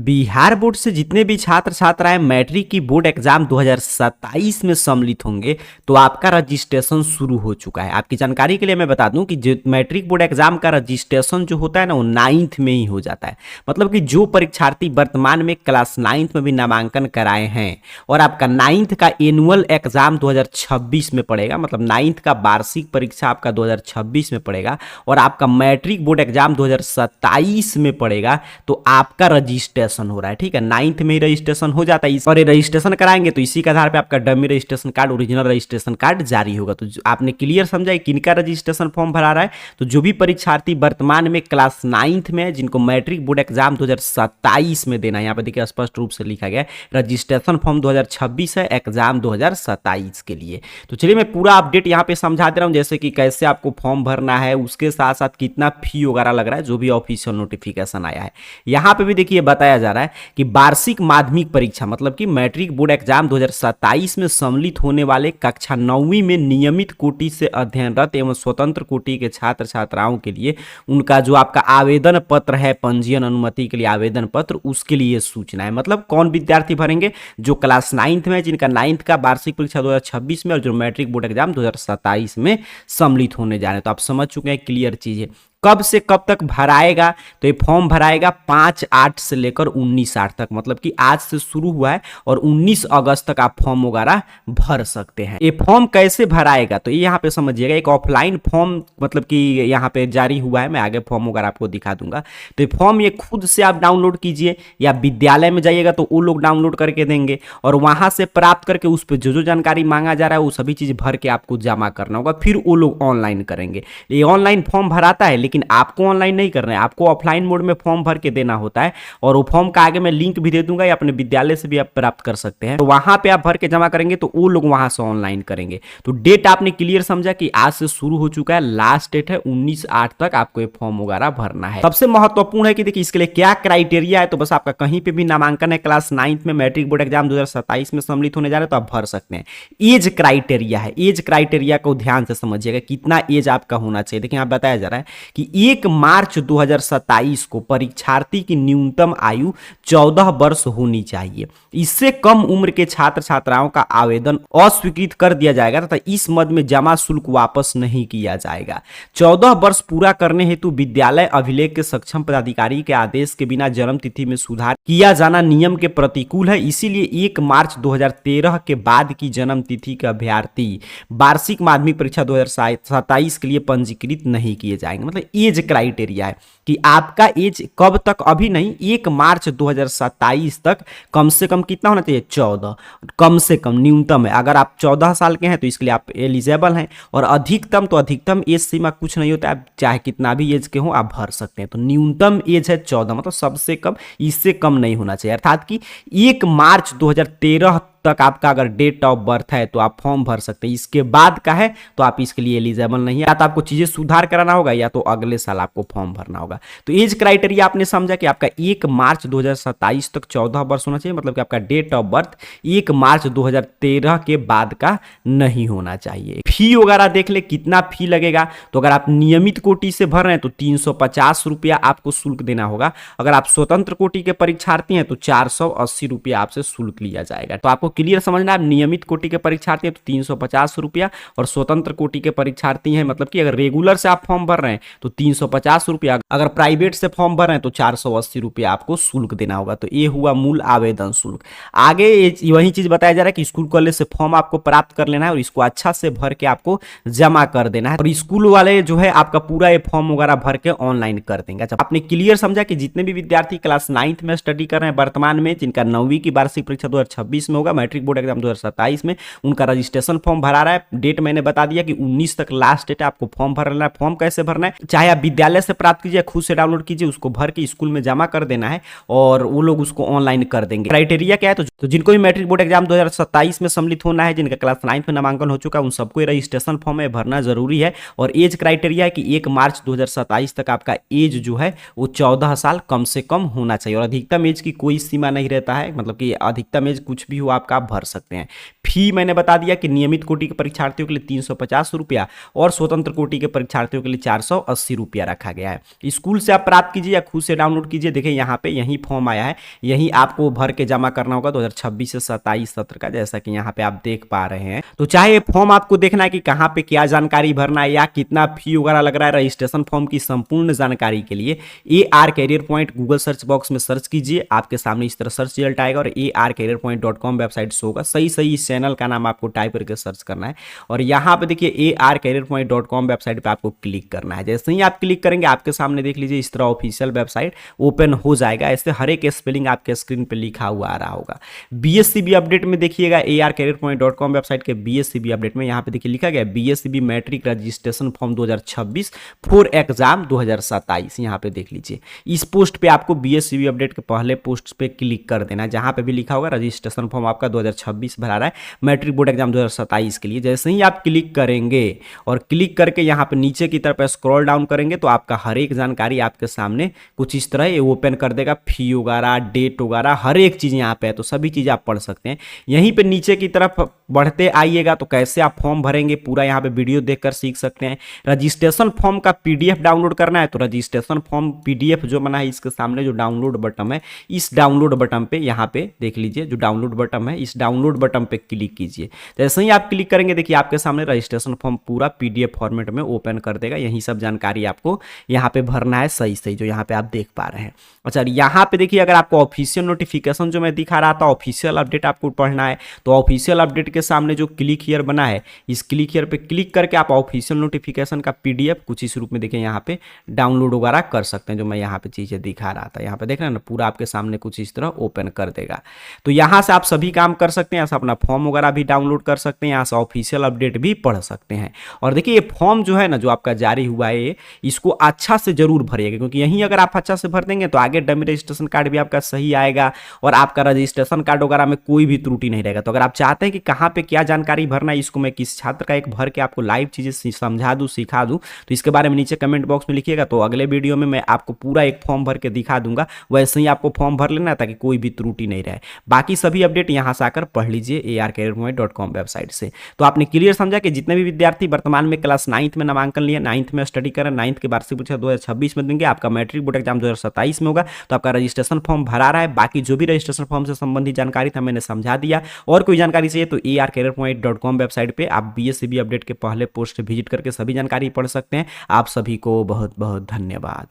Bihar board से जितने भी छात्र छात्राएं मैट्रिक की बोर्ड एग्जाम 2027 में सम्मिलित होंगे तो आपका रजिस्ट्रेशन शुरू हो चुका है। आपकी जानकारी के लिए मैं बता दूं कि जो मैट्रिक बोर्ड एग्जाम का रजिस्ट्रेशन जो होता है ना वो 9th में ही हो जाता है। मतलब कि जो परीक्षार्थी वर्तमान में क्लास 9th में भी नामांकन कराए हैं और आपका 9th का एनुअल एग्जाम 2026 में पड़ेगा, मतलब 9th का वार्षिक परीक्षा आपका 2026 में पड़ेगा और आपका मैट्रिक बोर्ड एग्जाम 2027 में पड़ेगा, तो आपका रजिस्ट्रेशन हो रहा है। ठीक है, 9th में ही रजिस्ट्रेशन हो जाता है और ये रजिस्ट्रेशन कराएंगे तो इसी के आधार पे आपका dummy registration card, original registration card जारी होगा। तो आपने क्लियर समझा है किनका रजिस्ट्रेशन फॉर्म भरा रहा है। तो जो भी परीक्षार्थी वर्तमान में क्लास 9th में है, जिनको मैट्रिक बोर्ड एग्जाम 2027 में देना है, यहाँ पे देखिए स्पष्ट रूप से लिखा गया है रजिस्ट्रेशन फॉर्म 2026 है, एग्जाम 2027 के लिए। तो चलिए मैं पूरा अपडेट यहाँ पे समझा दे रहा हूँ, जैसे कि कैसे आपको फॉर्म भरना है, उसके साथ साथ कितना फी वगैरह लग रहा है, जो भी ऑफिशियल नोटिफिकेशन आया है। यहाँ पे भी देखिए बताया जा रहा है कि वार्षिक माध्यमिक परीक्षा मतलब कि मैट्रिक बोर्ड एग्जाम 2027 में सम्मिलित होने वाले कक्षा 9वीं में नियमित कोटि से अध्ययनरत एवं स्वतंत्र कोटि के छात्र छात्राओं के लिए उनका जो आपका आवेदन पत्र है, पंजीयन अनुमति के लिए आवेदन पत्र, उसके लिए सूचना है। मतलब कौन विद्यार्थी भरेंगे? जो क्लास 9th में, जिनका 9th का वार्षिक परीक्षा 2026 में और जो मैट्रिक बोर्ड एग्जाम 2027 में सम्मिलित होने जा रहे हैं। तो आप समझ चुके हैं, क्लियर चीज है। कब से कब तक भराएगा? तो ये फॉर्म भराएगा 5/8 से लेकर 19/8 तक, मतलब कि आज से शुरू हुआ है और 19 अगस्त तक आप फॉर्म वगैरह भर सकते हैं। ये फॉर्म कैसे भराएगा? तो ये यहाँ पे समझिएगा, एक ऑफलाइन फॉर्म मतलब कि यहाँ पे जारी हुआ है, मैं आगे फॉर्म वगैरह आपको दिखा दूंगा। तो ये फॉर्म ये खुद से आप डाउनलोड कीजिए या विद्यालय में जाइएगा तो वो लोग डाउनलोड करके देंगे और वहां से प्राप्त करके उस पर जो जानकारी मांगा जा रहा है वो सभी चीज भर के आपको जमा करना होगा, फिर वो लोग ऑनलाइन करेंगे। ये ऑनलाइन फॉर्म भराता है, लेकिन आपको ऑनलाइन नहीं करना है, आपको ऑफलाइन मोड में फॉर्म भर के देना होता है और वो फॉर्म का आगे मैं लिंक भी दे दूंगा या अपने विद्यालय से भी आप प्राप्त कर सकते हैं। तो वहां पे आप भर के जमा करेंगे तो वो लोग वहां से ऑनलाइन करेंगे। तो डेट आपने क्लियर समझा कि आज से शुरू हो चुका है, लास्ट डेट है 19/8 तक आपको ये फॉर्म वगैरह भरना है। सबसे महत्वपूर्ण है कि देखिए इसके लिए क्या क्राइटेरिया है। तो बस आपका कहीं पे भी नामांकन है क्लास 9th में मैट्रिक बोर्ड एग्जाम 2027 में सम्मिलित होने जा रहे हैं तो आप भर सकते हैं। एज क्राइटेरिया है, एज क्राइटेरिया को ध्यान से समझिएगा, कितना एज आपका होना चाहिए। देखिए यहाँ बताया जा रहा है कि 1 मार्च 2027 को परीक्षार्थी की न्यूनतम आयु 14 वर्ष होनी चाहिए। इससे कम उम्र के छात्र छात्राओं का आवेदन अस्वीकृत कर दिया जाएगा तथा इस मद में जमा शुल्क वापस नहीं किया जाएगा। 14 वर्ष पूरा करने हेतु विद्यालय अभिलेख के सक्षम पदाधिकारी के आदेश के बिना जन्म तिथि में सुधार किया जाना नियम के प्रतिकूल है। इसीलिए 1 मार्च 2013 के बाद की जन्म तिथि के अभ्यर्थी वार्षिक माध्यमिक परीक्षा 2027 के लिए पंजीकृत नहीं किए जाएंगे। मतलब एज क्राइटेरिया है कि आपका एज कब तक, अभी नहीं, 1 मार्च 2027 तक कम से कम कितना होना चाहिए? 14, कम से कम, न्यूनतम है। अगर आप 14 साल के हैं तो इसके लिए आप एलिजिबल हैं और अधिकतम तो अधिकतम एज सीमा कुछ नहीं होता है, आप चाहे कितना भी एज के हो आप भर सकते हैं। तो न्यूनतम एज है 14, मतलब सबसे कम, इससे कम नहीं होना चाहिए। अर्थात कि 1 मार्च 2013 तक आपका अगर डेट ऑफ बर्थ है तो आप फॉर्म भर सकते हैं। इसके बाद का है तो आप इसके लिए एलिजिबल नहीं है, या तो आपको चीजें सुधार कराना होगा या तो अगले साल आपको फॉर्म भरना होगा। तो एज क्राइटेरिया आपने समझा कि आपका 1 मार्च 2027 तक 14 वर्ष होना चाहिए, मतलब कि आपका डेट ऑफ बर्थ 1 मार्च 2013 के बाद का नहीं होना चाहिए। फी वगैरह देख ले कितना फी लगेगा। तो अगर आप नियमित कोटि से भर रहे हैं तो 350 रुपया आपको शुल्क देना होगा। अगर आप स्वतंत्र कोटि के परीक्षार्थी हैं तो 480 रुपया आपसे शुल्क लिया जाएगा। तो आपको क्लियर समझना है, नियमित कोटि के परीक्षार्थी हैं तो 350 रुपया और स्वतंत्र कोटि के परीक्षार्थी हैं, मतलब कि अगर रेगुलर से आप फॉर्म भर रहे हैं तो 350 रुपया, अगर प्राइवेट से फॉर्म भर रहे हैं तो 480 रुपया आपको शुल्क देना होगा। तो ये हुआ मूल आवेदन शुल्क। आगे वही चीज बताया जा रहा है कि स्कूल कॉलेज से फॉर्म आपको प्राप्त कर लेना है और इसको अच्छा से भर के आपको जमा कर देना है और स्कूल वाले जो है आपका पूरा ये फॉर्म वगैरह भर के ऑनलाइन कर देंगे। अच्छा, आपने क्लियर समझा कि जितने भी विद्यार्थी क्लास 9th में स्टडी कर रहे हैं वर्तमान में, जिनका 9वीं की वार्षिक परीक्षा 2026 में होगा, मैट्रिक बोर्ड एग्जाम 2027 में उनका रजिस्ट्रेशन फॉर्म भरा रहा है। डेट मैंने बता दिया कि 19 तक लास्ट डेट है, आपको फॉर्म भरना है। फॉर्म कैसे भरना है? चाहे आप विद्यालय से प्राप्त कीजिए, खुद से डाउनलोड कीजिए, उसको भर के स्कूल में जमा कर देना है और वो लोग उसको ऑनलाइन कर देंगे। क्राइटेरिया क्या है? तो जिनको भी मैट्रिक बोर्ड एग्जाम 2027 में सम्मिलित होना है, जिनका क्लास 9th में नामांकन हो चुका है, उन सबको रजिस्ट्रेशन फॉर्म में भरना जरूरी है। और एज क्राइटेरिया है कि 1 मार्च 2027 तक आपका एज जो है वो 14 साल कम से कम होना चाहिए और अधिकतम एज की कोई सीमा नहीं रहता है, मतलब कि अधिकतम एज कुछ भी हो आप आपका भर सकते हैं। फी मैंने बता दिया कि नियमित कोटि के परीक्षार्थियों के लिए 350 रुपया और स्वतंत्र कोटि के परीक्षार्थियों के लिए 480 रुपया रखा गया है। स्कूल से आप प्राप्त कीजिए या खुद से डाउनलोड कीजिए। देखिए यहाँ पे यही फॉर्म आया है, यही आपको भर के जमा करना होगा 2026 से 27 सत्र का, जैसा कि यहाँ पे आप देख पा रहे हैं। तो चाहे ये फॉर्म आपको देखना है कि कहाँ पे क्या जानकारी भरना है या कितना फी वगैरह लग रहा है, रजिस्ट्रेशन फॉर्म की संपूर्ण जानकारी के लिए AR career point Google search box में सर्च कीजिए। आपके सामने इस तरह सर्च रिजल्ट आएगा और arcareerpoint.com वेबसाइट शो होगा। सही सही इस चैनल का नाम आपको टाइप करके सर्च करना है और यहाँ पे देखिए arcareerpoint.com वेबसाइट पे आपको क्लिक करना है। जैसे ही आप क्लिक करेंगे आपके सामने देख लीजिए इस तरह ऑफिशियल वेबसाइट ओपन हो जाएगा। ऐसे हर एक स्पेलिंग आपके स्क्रीन पे लिखा हुआ आ रहा होगा। BSCB अपडेट में देखिएगा arcareerpoint.com वेबसाइट के BSCB अपडेट में यहाँ पे देखिए लिखा गया BSCB matric registration form 2026 for exam 2027। यहाँ पे देख लीजिए इस पोस्ट पे आपको BSCB अपडेट के पहले पोस्ट पे क्लिक कर देना है, जहाँ पे भी लिखा होगा रजिस्ट्रेशन फॉर्म आपका 2026 भरा रहा है मैट्रिक बोर्ड एग्जाम 2027 के लिए। जैसे ही आप क्लिक करेंगे और क्लिक करके यहाँ पे नीचे की तरफ स्क्रॉल डाउन करेंगे तो आपका हर एक जानकारी आपके सामने कुछ इस तरह ये ओपन कर देगा। फी वगैरह, डेट वगैरह हर एक चीज़ यहाँ पे है, तो सभी चीज़ें आप पढ़ सकते हैं। यहीं पे नीचे की तरफ बढ़ते आइएगा तो कैसे आप फॉर्म भरेंगे पूरा यहाँ पे वीडियो देखकर सीख सकते हैं। रजिस्ट्रेशन फॉर्म का PDF डाउनलोड करना है तो रजिस्ट्रेशन फॉर्म PDF जो बना है इसके सामने जो डाउनलोड बटन है, इस डाउनलोड बटन पे यहाँ पे देख लीजिए जो डाउनलोड बटन है, इस डाउनलोड बटन पे क्लिक कीजिए। जैसे ही आप क्लिक करेंगे देखिए आपके सामने रजिस्ट्रेशन फॉर्म पूरा PDF फॉर्मेट में ओपन कर देगा। यही सब जानकारी आपको यहाँ पे भरना है सही सही जो यहाँ पे आप देख पा रहे हैं। अच्छा यहाँ पे देखिए अगर आपको ऑफिशियल नोटिफिकेशन जो मैं दिखा रहा था ऑफिशियल अपडेट आपको पढ़ना है तो ऑफिशियल अपडेट के सामने जो क्लिक हियर बना है इस क्लिक हियर पे क्लिक करके आप ऑफिशियल नोटिफिकेशन का PDF कुछ इस रूप में देखिए यहाँ पे डाउनलोड वगैरह कर सकते हैं। जो मैं यहाँ पे चीज़ें दिखा रहा था यहाँ पे देख रहे हैं ना पूरा आपके सामने कुछ इस तरह ओपन कर देगा। तो यहाँ से आप सभी काम कर सकते हैं, यहाँ से अपना फॉर्म वगैरह भी डाउनलोड कर सकते हैं, यहाँ से ऑफिशियल अपडेट भी पढ़ सकते हैं। और देखिए ये फॉर्म जो है ना जो आपका जारी हुआ है इसको अच्छा से जरूर भरिएगा, क्योंकि यहीं अगर आप अच्छा से भर देंगे तो आगे डमी रजिस्ट्रेशन कार्ड भी आपका सही आएगा और आपका रजिस्ट्रेशन कार्ड वगैरह में कोई भी त्रुटि नहीं रहेगा। तो अगर आप चाहते हैं कि कहाँ पे क्या जानकारी भरना है इसको मैं किस छात्र का एक भर के आपको लाइव चीज़ें समझा दूँ, सिखा दूँ, तो इसके बारे में नीचे कमेंट बॉक्स में लिखिएगा। तो अगले वीडियो में मैं आपको पूरा एक फॉर्म भर के दिखा दूंगा, वैसे ही आपको फॉर्म भर लेना है ताकि कोई भी त्रुटि नहीं रहे। बाकी सभी अपडेट यहाँ से आकर पढ़ लीजिए arcareerpoint.com वेबसाइट से। तो आपने क्लियर समझा कि जितने भी विद्यार्थी वर्तमान में क्लास 9th में नामांकन लिए, 9th में स्टडी करें, 9th के वार्षिक परीक्षा 2026 में देंगे, आपका मैट्रिक बोर्ड एग्जाम 2027 में होगा, तो आपका रजिस्ट्रेशन फॉर्म भरा रहा है। बाकी जो भी रजिस्ट्रेशन फॉर्म से संबंधित जानकारी था मैंने समझा दिया। और कोई जानकारी चाहिए तो arcareerpoint.com वेबसाइट पे आप BSCB अपडेट के पहले पोस्ट विजिट करके सभी जानकारी पढ़ सकते हैं। आप सभी को बहुत बहुत धन्यवाद।